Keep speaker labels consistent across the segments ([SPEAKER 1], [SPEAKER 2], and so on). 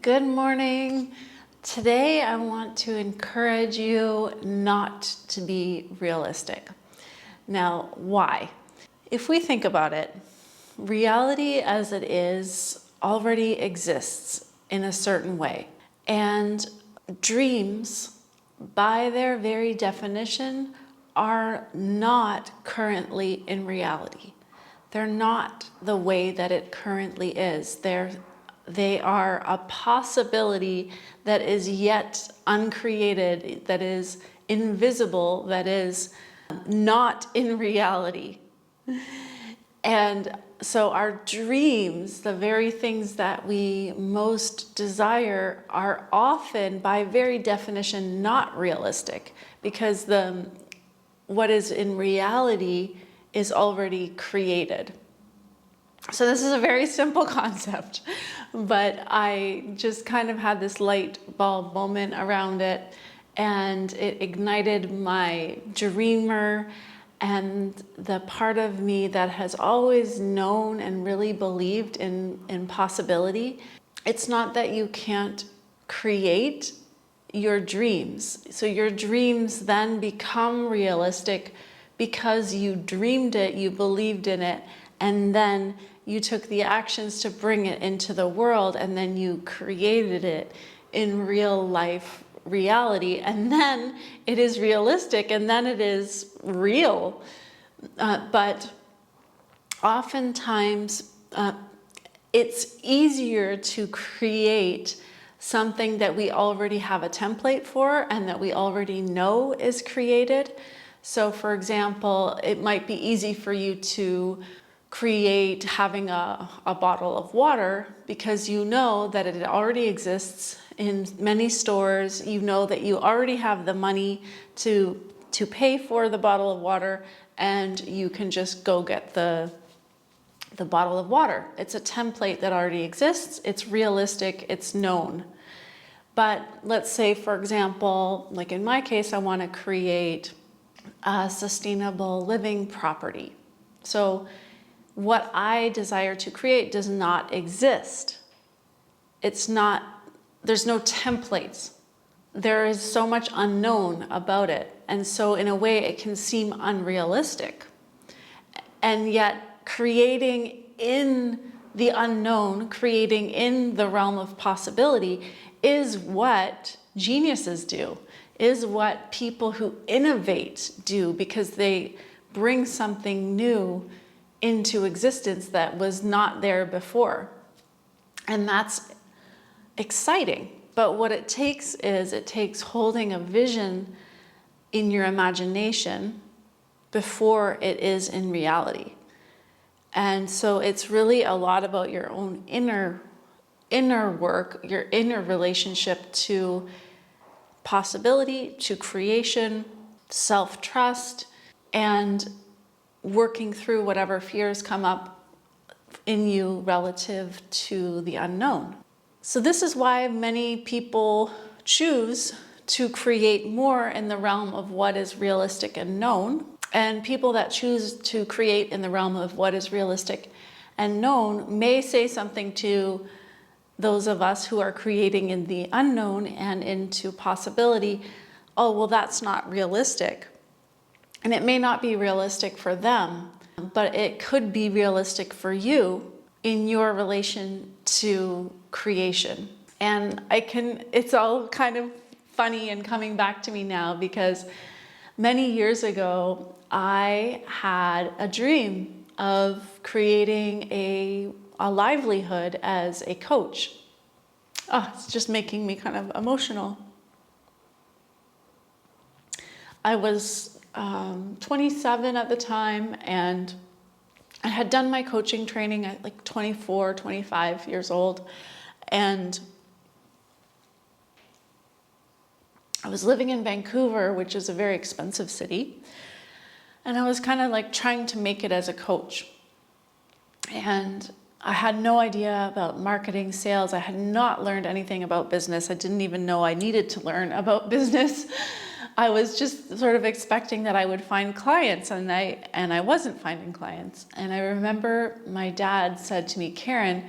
[SPEAKER 1] Good morning. Today I want to encourage you not to be realistic. Now, why? If we think about it, reality as it is already exists in a certain way. And dreams, by their very definition, are not currently in reality. They're not the way that it currently is. They are a possibility that is yet uncreated, that is invisible, that is not in reality. And so our dreams, the very things that we most desire, are often, by very definition, not realistic, because what is in reality is already created. So this is a very simple concept, but I just kind of had this light bulb moment around it, and it ignited my dreamer and the part of me that has always known and really believed in possibility. It's not that you can't create your dreams. So your dreams then become realistic because you dreamed it, you believed in it, and then you took the actions to bring it into the world, and then you created it in real life reality, and then it is realistic, and then it is real. But oftentimes it's easier to create something that we already have a template for and that we already know is created. So for example, it might be easy for you to create having a bottle of water because you know that it already exists in many stores. You know that you already have the money to pay for the bottle of water, and you can just go get the bottle of water. It's a template that already exists. It's realistic. It's known. But let's say, for example, like in my case, I want to create a sustainable living property. So what I desire to create does not exist. There's no templates. There is so much unknown about it. And so in a way it can seem unrealistic. And yet creating in the unknown, creating in the realm of possibility is what geniuses do, is what people who innovate do, because they bring something new into existence that was not there before. And that's exciting. But what it takes holding a vision in your imagination before it is in reality. And so it's really a lot about your own inner work, your inner relationship to possibility, to creation, self-trust, and working through whatever fears come up in you relative to the unknown. So this is why many people choose to create more in the realm of what is realistic and known. And people that choose to create in the realm of what is realistic and known may say something to those of us who are creating in the unknown and into possibility. Oh, well, that's not realistic. And it may not be realistic for them, but it could be realistic for you in your relation to creation. And it's all kind of funny and coming back to me now, because many years ago, I had a dream of creating a livelihood as a coach. Oh, it's just making me kind of emotional. I was 27 at the time, and I had done my coaching training at like 24, 25 years old, and I was living in Vancouver, which is a very expensive city, and I was kind of like trying to make it as a coach. And I had no idea about marketing, sales. I had not learned anything about business. I didn't even know I needed to learn about business. I was just sort of expecting that I would find clients, and I wasn't finding clients. And I remember my dad said to me, "Karen,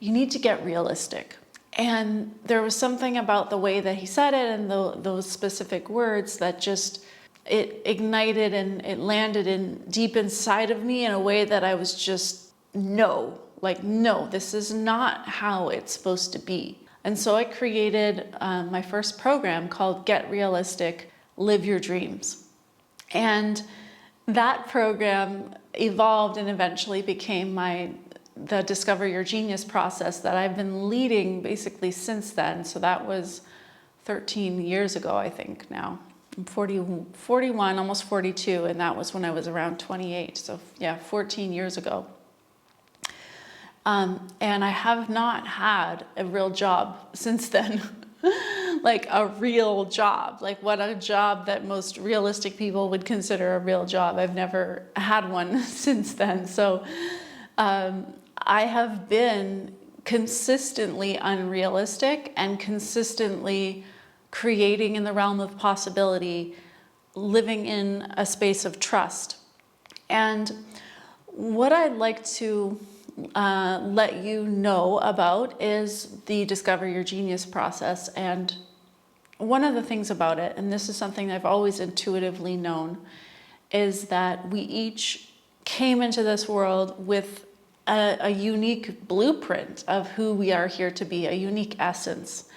[SPEAKER 1] you need to get realistic." And there was something about the way that he said it and those specific words that just, it ignited and it landed in deep inside of me in a way that I was just, no, like, no, this is not how it's supposed to be. And so I created my first program called Get Realistic, Live Your Dreams. And that program evolved and eventually became the Discover Your Genius process that I've been leading basically since then. So that was 13 years ago, I think now. I'm 41, almost 42, and that was when I was around 28. So yeah, 14 years ago. And I have not had a real job since then. Like a real job, like what a job that most realistic people would consider a real job. I've never had one since then. So I have been consistently unrealistic and consistently creating in the realm of possibility, living in a space of trust. And what I'd like to let you know about is the Discover Your Genius process. And one of the things about it, and this is something I've always intuitively known, is that we each came into this world with a unique blueprint of who we are here to be, a unique essence.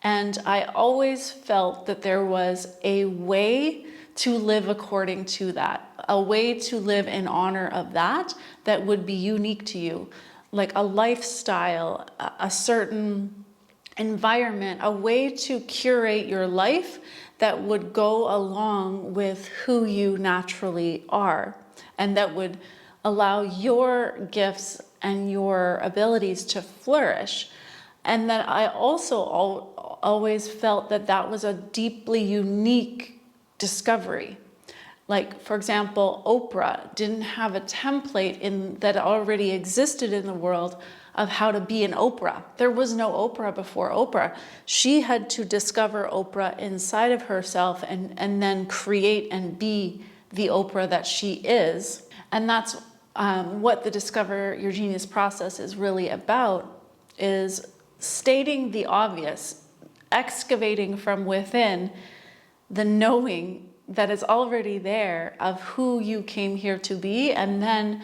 [SPEAKER 1] And I always felt that there was a way to live according to that, a way to live in honor of that would be unique to you, like a lifestyle, a certain environment, a way to curate your life that would go along with who you naturally are, and that would allow your gifts and your abilities to flourish. And that I also always felt that that was a deeply unique discovery. Like, for example, Oprah didn't have a template that already existed in the world of how to be an Oprah. There was no Oprah before Oprah. She had to discover Oprah inside of herself and then create and be the Oprah that she is. And that's what the Discover Your Genius process is really about, is stating the obvious, excavating from within the knowing that is already there of who you came here to be. And then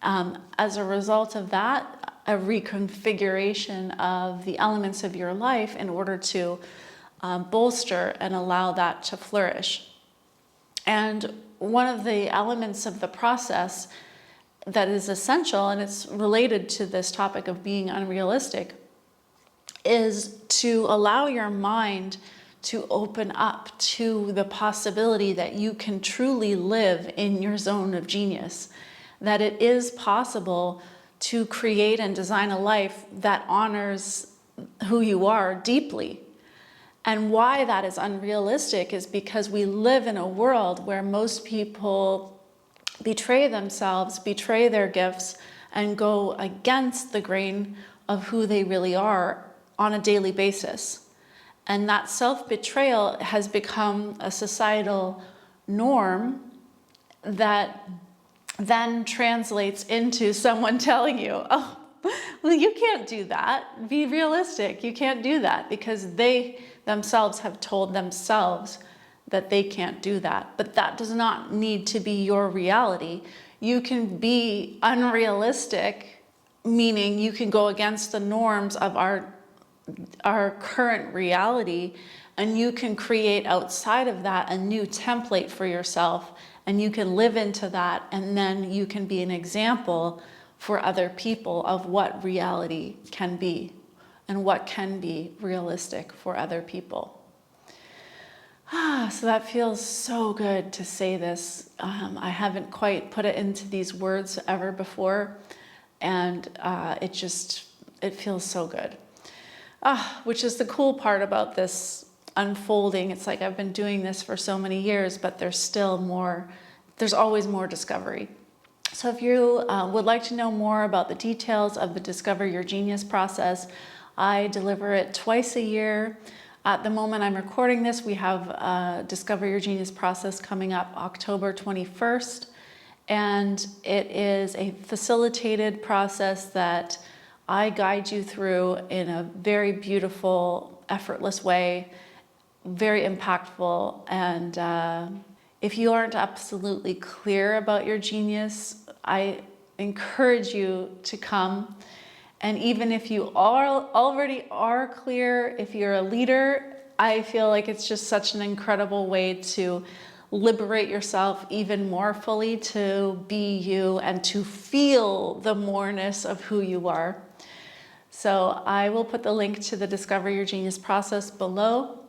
[SPEAKER 1] as a result of that, a reconfiguration of the elements of your life in order to bolster and allow that to flourish. And one of the elements of the process that is essential, and it's related to this topic of being unrealistic, is to allow your mind to open up to the possibility that you can truly live in your zone of genius, that it is possible to create and design a life that honors who you are deeply. And why that is unrealistic is because we live in a world where most people betray themselves, betray their gifts, and go against the grain of who they really are on a daily basis. And that self-betrayal has become a societal norm that then translates into someone telling you, oh, well, you can't do that. Be realistic. You can't do that, because they themselves have told themselves that they can't do that. But that does not need to be your reality. You can be unrealistic, meaning you can go against the norms of our current reality, and you can create outside of that a new template for yourself, and you can live into that, and then you can be an example for other people of what reality can be and what can be realistic for other people. So that feels so good to say this. I haven't quite put it into these words ever before, and it feels so good. Which is the cool part about this unfolding. It's like I've been doing this for so many years, but there's still more, there's always more discovery. So if you would like to know more about the details of the Discover Your Genius process, I deliver it twice a year. At the moment I'm recording this, we have Discover Your Genius process coming up October 21st. And it is a facilitated process that I guide you through in a very beautiful, effortless way, very impactful. And if you aren't absolutely clear about your genius, I encourage you to come. And even if you already are clear, if you're a leader, I feel like it's just such an incredible way to liberate yourself even more fully, to be you and to feel the moreness of who you are. So I will put the link to the Discover Your Genius process below,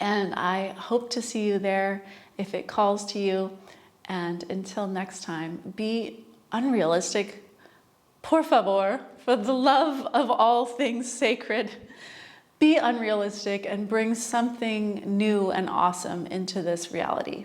[SPEAKER 1] and I hope to see you there if it calls to you. And until next time, be unrealistic, por favor, for the love of all things sacred. Be unrealistic and bring something new and awesome into this reality.